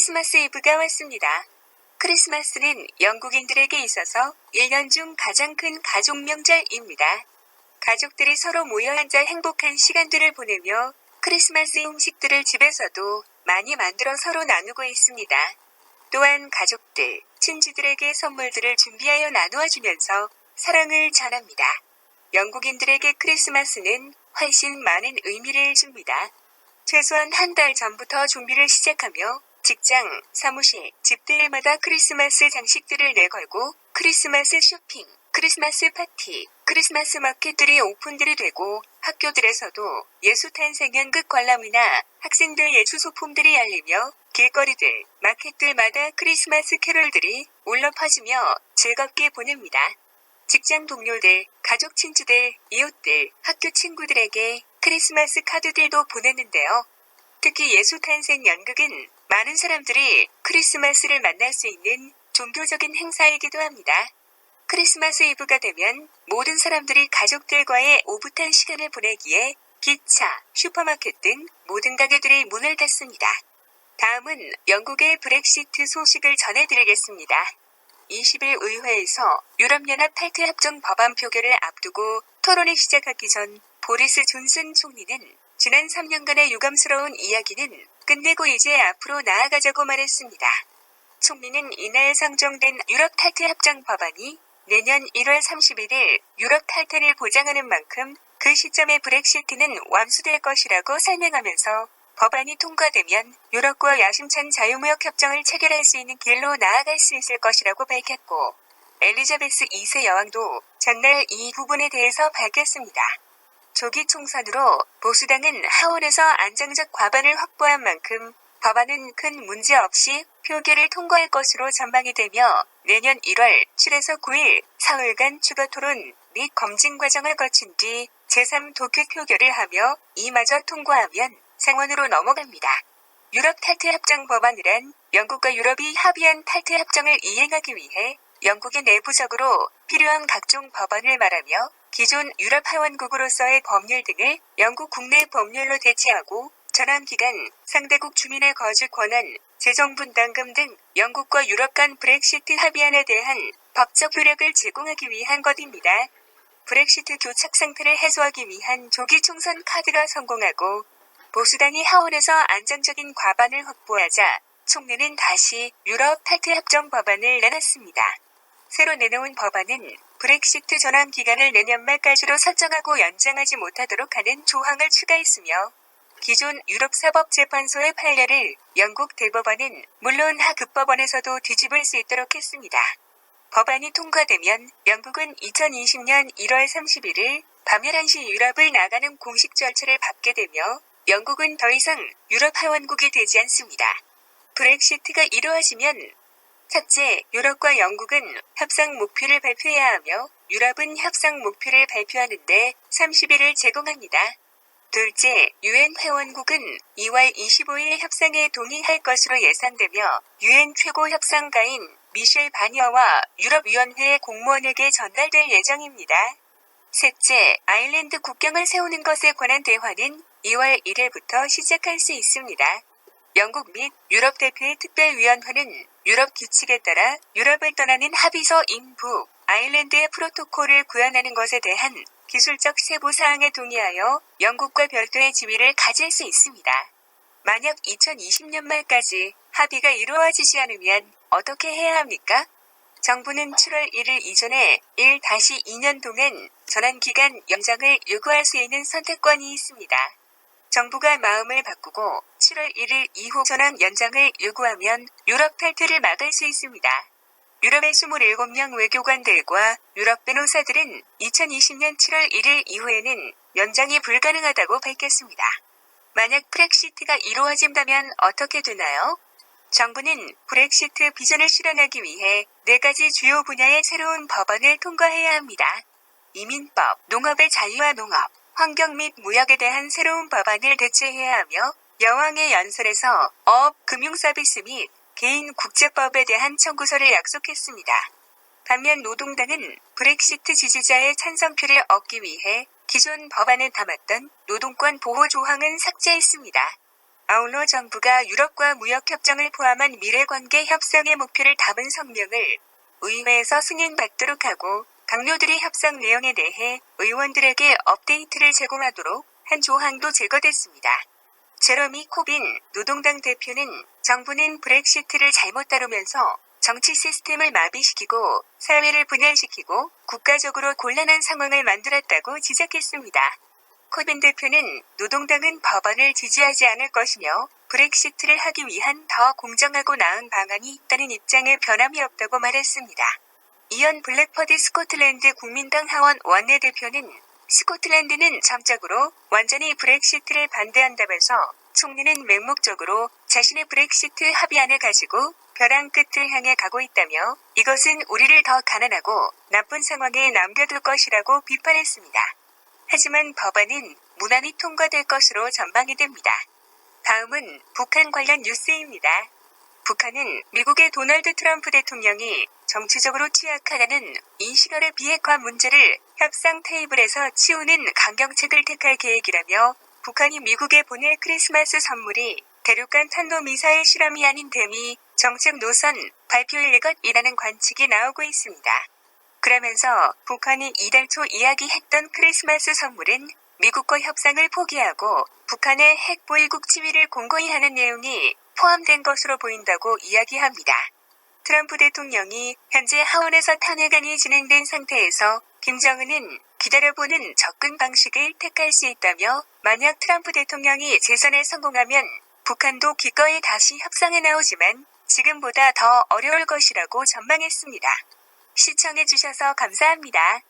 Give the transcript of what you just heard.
크리스마스 이브가 왔습니다. 크리스마스는 영국인들에게 있어서 1년 중 가장 큰 가족 명절입니다. 가족들이 서로 모여 앉아 행복한 시간들을 보내며 크리스마스 음식들을 집에서도 많이 만들어 서로 나누고 있습니다. 또한 가족들, 친지들에게 선물들을 준비하여 나누어 주면서 사랑을 전합니다. 영국인들에게 크리스마스는 훨씬 많은 의미를 줍니다. 최소한 한 달 전부터 준비를 시작하며 직장, 사무실, 집들마다 크리스마스 장식들을 내걸고 크리스마스 쇼핑, 크리스마스 파티, 크리스마스 마켓들이 오픈들이 되고 학교들에서도 예수탄생 연극 관람이나 학생들 예술 소품들이 열리며 길거리들, 마켓들마다 크리스마스 캐롤들이 울려 퍼지며 즐겁게 보냅니다. 직장 동료들, 가족 친지들, 이웃들, 학교 친구들에게 크리스마스 카드들도 보냈는데요. 특히 예수탄생 연극은 많은 사람들이 크리스마스를 만날 수 있는 종교적인 행사이기도 합니다. 크리스마스 이브가 되면 모든 사람들이 가족들과의 오붓한 시간을 보내기에 기차, 슈퍼마켓 등 모든 가게들이 문을 닫습니다. 다음은 영국의 브렉시트 소식을 전해드리겠습니다. 20일 의회에서 유럽연합 탈퇴협정 법안 표결을 앞두고 토론이 시작하기 전 보리스 존슨 총리는 지난 3년간의 유감스러운 이야기는 끝내고 이제 앞으로 나아가자고 말했습니다. 총리는 이날 상정된 유럽 탈퇴협정 법안이 내년 1월 31일 유럽 탈퇴를 보장하는 만큼 그 시점에 브렉시트는 완수될 것이라고 설명하면서 법안이 통과되면 유럽과 야심찬 자유무역 협정을 체결할 수 있는 길로 나아갈 수 있을 것이라고 밝혔고 엘리자베스 2세 여왕도 전날 이 부분에 대해서 밝혔습니다. 조기 총선으로 보수당은 하원에서 안정적 과반을 확보한 만큼 법안은 큰 문제 없이 표결을 통과할 것으로 전망이 되며 내년 1월 7에서 9일 사흘간 추가 토론 및 검증 과정을 거친 뒤 제3독회 표결을 하며 이마저 통과하면 상원으로 넘어갑니다. 유럽 탈퇴협정 법안이란 영국과 유럽이 합의한 탈퇴협정을 이행하기 위해 영국의 내부적으로 필요한 각종 법안을 말하며 기존 유럽 하원국으로서의 법률 등을 영국 국내 법률로 대체하고 전환기간, 상대국 주민의 거주 권한, 재정분담금 등 영국과 유럽 간 브렉시트 합의안에 대한 법적 효력을 제공하기 위한 것입니다. 브렉시트 교착 상태를 해소하기 위한 조기 총선 카드가 성공하고 보수당이 하원에서 안정적인 과반을 확보하자 총리는 다시 유럽 탈퇴협정 법안을 내놨습니다. 새로 내놓은 법안은 브렉시트 전환 기간을 내년 말까지로 설정하고 연장하지 못하도록 하는 조항을 추가했으며 기존 유럽사법재판소의 판례를 영국 대법원은 물론 하급법원에서도 뒤집을 수 있도록 했습니다. 법안이 통과되면 영국은 2020년 1월 31일 밤 11시 유럽을 나가는 공식 절차를 밟게 되며 영국은 더 이상 유럽 하원국이 되지 않습니다. 브렉시트가 이루어지면 첫째, 유럽과 영국은 협상 목표를 발표해야 하며 유럽은 협상 목표를 발표하는데 30일을 제공합니다. 둘째, 유엔 회원국은 2월 25일 협상에 동의할 것으로 예상되며 유엔 최고 협상가인 미셸 바니어와 유럽위원회 공무원에게 전달될 예정입니다. 셋째, 아일랜드 국경을 세우는 것에 관한 대화는 2월 1일부터 시작할 수 있습니다. 영국 및 유럽 대표의 특별위원회는 유럽 규칙에 따라 유럽을 떠나는 합의서 인부 아일랜드의 프로토콜을 구현하는 것에 대한 기술적 세부 사항에 동의하여 영국과 별도의 지위를 가질 수 있습니다. 만약 2020년 말까지 합의가 이루어지지 않으면 어떻게 해야 합니까? 정부는 7월 1일 이전에 1-2년 동안 전환기간 연장을 요구할 수 있는 선택권이 있습니다. 정부가 마음을 바꾸고 7월 1일 이후 전환 연장을 요구하면 유럽 탈퇴를 막을 수 있습니다. 유럽의 27명 외교관들과 유럽 변호사들은 2020년 7월 1일 이후에는 연장이 불가능하다고 밝혔습니다. 만약 브렉시트가 이루어진다면 어떻게 되나요? 정부는 브렉시트 비전을 실현하기 위해 4가지 주요 분야의 새로운 법안을 통과해야 합니다. 이민법, 농업의 자유화 농업, 환경 및 무역에 대한 새로운 법안을 대체해야 하며 여왕의 연설에서 어업, 금융서비스 및 개인 국제법에 대한 청구서를 약속했습니다. 반면 노동당은 브렉시트 지지자의 찬성표를 얻기 위해 기존 법안에 담았던 노동권 보호 조항은 삭제했습니다. 아울러 정부가 유럽과 무역협정을 포함한 미래관계 협상의 목표를 담은 성명을 의회에서 승인받도록 하고 강요들의 협상 내용에 대해 의원들에게 업데이트를 제공하도록 한 조항도 제거됐습니다. 제러미 코빈 노동당 대표는 정부는 브렉시트를 잘못 다루면서 정치 시스템을 마비시키고 사회를 분열시키고 국가적으로 곤란한 상황을 만들었다고 지적했습니다. 코빈 대표는 노동당은 법안을 지지하지 않을 것이며 브렉시트를 하기 위한 더 공정하고 나은 방안이 있다는 입장에 변함이 없다고 말했습니다. 이언 블랙퍼드 스코틀랜드 국민당 하원 원내대표는 스코틀랜드는 점적으로 완전히 브렉시트를 반대한다면서 총리는 맹목적으로 자신의 브렉시트 합의안을 가지고 벼랑 끝을 향해 가고 있다며 이것은 우리를 더 가난하고 나쁜 상황에 남겨둘 것이라고 비판했습니다. 하지만 법안은 무난히 통과될 것으로 전망이 됩니다. 다음은 북한 관련 뉴스입니다. 북한은 미국의 도널드 트럼프 대통령이 정치적으로 취약하다는 인신월의 비핵화 문제를 협상 테이블에서 치우는 강경책을 택할 계획이라며 북한이 미국에 보낼 크리스마스 선물이 대륙간 탄도미사일 실험이 아닌 셈이 정책 노선 발표일 것이라는 관측이 나오고 있습니다. 그러면서 북한이 이달 초 이야기했던 크리스마스 선물은 미국과 협상을 포기하고 북한의 핵 보유국 지위를 공고히 하는 내용이 포함된 것으로 보인다고 이야기합니다. 트럼프 대통령이 현재 하원에서 탄핵안이 진행된 상태에서 김정은은 기다려보는 접근 방식을 택할 수 있다며 만약 트럼프 대통령이 재선에 성공하면 북한도 기꺼이 다시 협상에 나오지만 지금보다 더 어려울 것이라고 전망했습니다. 시청해주셔서 감사합니다.